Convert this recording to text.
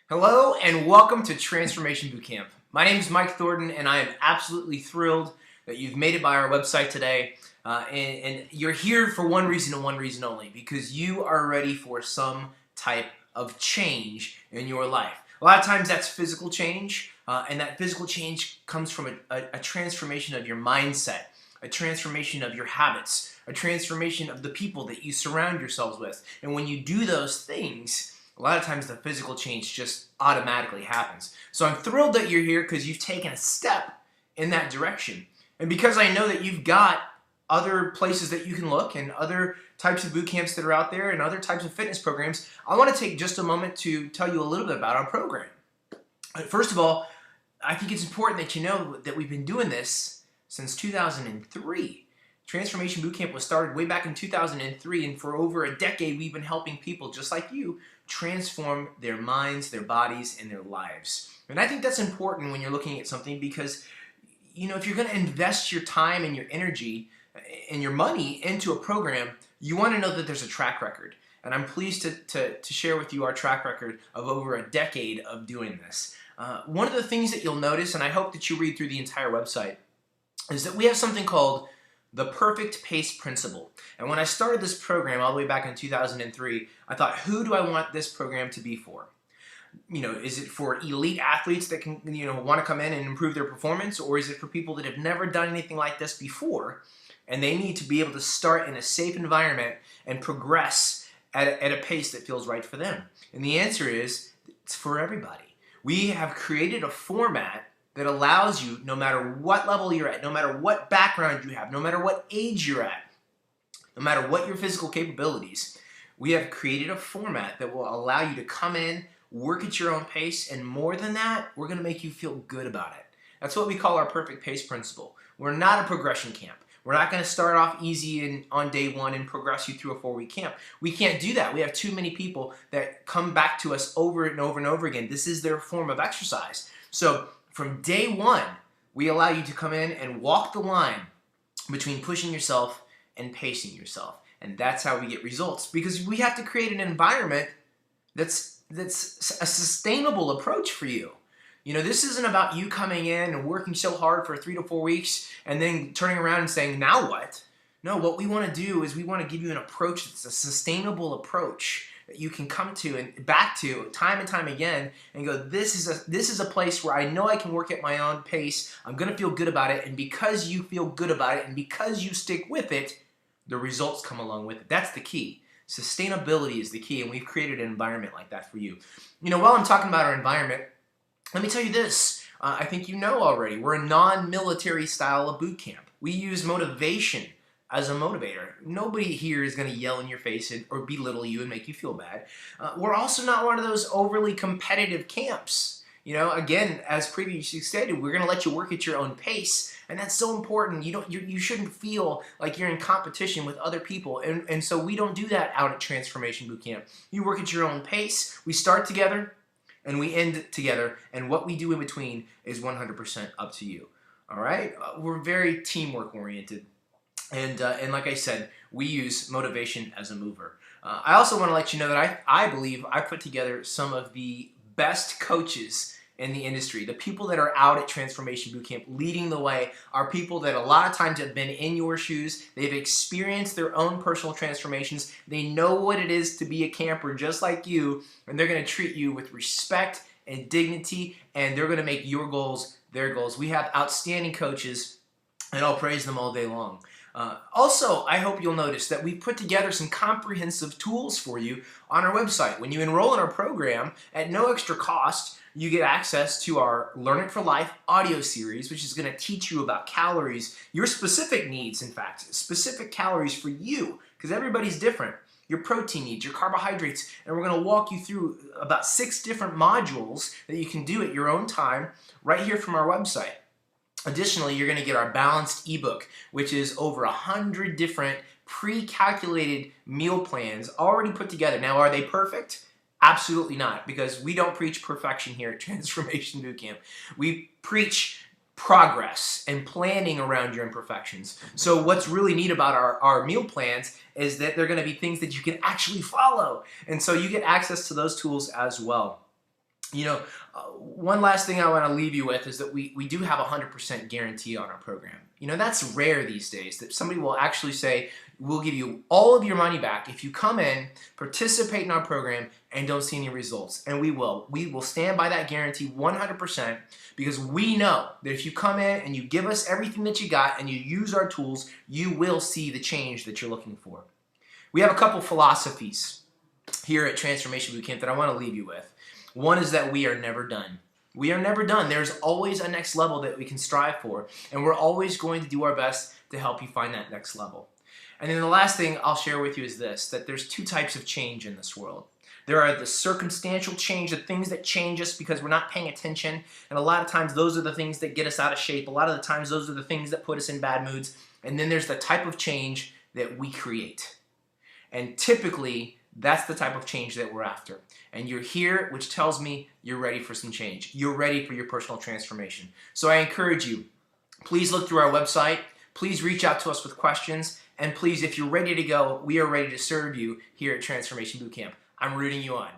Hello and welcome to Transformation Bootcamp. My name is Mike Thornton and I am absolutely thrilled that you've made it by our website today. And you're here for one reason and one reason only, because you are ready for some type of change in your life. A lot of times that's physical change, and that physical change comes from a transformation of your mindset, a transformation of your habits, a transformation of the people that you surround yourselves with. And when you do those things, a lot of times the physical change just automatically happens. So I'm thrilled that you're here because you've taken a step in that direction. And because I know that you've got other places that you can look and other types of boot camps that are out there and other types of fitness programs, I want to take just a moment to tell you a little bit about our program. First of all, I think it's important that you know that we've been doing this since 2003. Transformation Bootcamp was started way back in 2003, and for over a decade we've been helping people just like you transform their minds, their bodies, and their lives. And I think that's important when you're looking at something because, you know, if you're going to invest your time and your energy and your money into a program, you want to know that there's a track record. And I'm pleased to share with you our track record of over a decade of doing this. One of the things that you'll notice, and I hope that you read through the entire website, is that we have something called the Perfect Pace Principle. And when I started this program all the way back in 2003, I thought, who do I want this program to be for? You know, is it for elite athletes that can, want to come in and improve their performance, or is it for people that have never done anything like this before and they need to be able to start in a safe environment and progress at a pace that feels right for them? And the answer is, it's for everybody. We have created a format that allows you, no matter what level you're at, no matter what background you have, no matter what age you're at, no matter what your physical capabilities, we have created a format that will allow you to come in, work at your own pace, and more than that, we're going to make you feel good about it. That's what we call our Perfect Pace Principle. We're not a progression camp. We're not going to start off easy on day one and progress you through a 4-week camp. We can't do that. We have too many people that come back to us over and over and over again. This is their form of exercise. So from day one, we allow you to come in and walk the line between pushing yourself and pacing yourself. And that's how we get results, because we have to create an environment that's a sustainable approach for you. You know, this isn't about you coming in and working so hard for 3 to 4 weeks and then turning around and saying, now what? No, what we want to do is we want to give you an approach that's a sustainable approach that you can come to and back to time and time again and go, this is a place where I know I can work at my own pace. I'm going to feel good about it. And because you feel good about it and because you stick with it, the results come along with it. That's the key. Sustainability is the key, and we've created an environment like that for you. You know, while I'm talking about our environment, let me tell you this. I think you know already, we're a non-military style of boot camp. We use motivation as a motivator. Nobody here is going to yell in your face or belittle you and make you feel bad. We're also not one of those overly competitive camps. You know, again, as previously stated, we're going to let you work at your own pace, and that's so important. You shouldn't feel like you're in competition with other people, and so we don't do that out at Transformation Bootcamp. You work at your own pace. We start together, and we end together, and what we do in between is 100% up to you. All right? We're very teamwork oriented. And like I said, we use motivation as a mover. I also want to let you know that I believe I put together some of the best coaches in the industry. The people that are out at Transformation Bootcamp leading the way are people that a lot of times have been in your shoes. They've experienced their own personal transformations. They know what it is to be a camper just like you, and they're going to treat you with respect and dignity, and they're going to make your goals their goals. We have outstanding coaches, and I'll praise them all day long. Also, I hope you'll notice that we put together some comprehensive tools for you on our website. When you enroll in our program, at no extra cost, you get access to our Learn It for Life audio series, which is going to teach you about calories, your specific needs, in fact, specific calories for you, because everybody's different. Your protein needs, your carbohydrates, and we're going to walk you through about 6 different modules that you can do at your own time right here from our website. Additionally, you're going to get our balanced ebook, which is over 100 different pre-calculated meal plans already put together. Now, are they perfect? Absolutely not, because we don't preach perfection here at Transformation Bootcamp. We preach progress and planning around your imperfections. So what's really neat about our meal plans is that they're going to be things that you can actually follow. And so you get access to those tools as well. One last thing I want to leave you with is that we do have a 100% guarantee on our program. That's rare these days, that somebody will actually say, we'll give you all of your money back if you come in, participate in our program, and don't see any results. And we will. We will stand by that guarantee 100%, because we know that if you come in and you give us everything that you got and you use our tools, you will see the change that you're looking for. We have a couple philosophies here at Transformation Bootcamp that I want to leave you with. One is that we are never done. We are never done. There's always a next level that we can strive for, and we're always going to do our best to help you find that next level. And then the last thing I'll share with you is this, that there's two types of change in this world. There are the circumstantial change, the things that change us because we're not paying attention, and a lot of times those are the things that get us out of shape. A lot of the times those are the things that put us in bad moods. And then there's the type of change that we create. And typically, that's the type of change that we're after. And you're here, which tells me you're ready for some change. You're ready for your personal transformation. So I encourage you, please look through our website. Please reach out to us with questions. And please, if you're ready to go, we are ready to serve you here at Transformation Bootcamp. I'm rooting you on.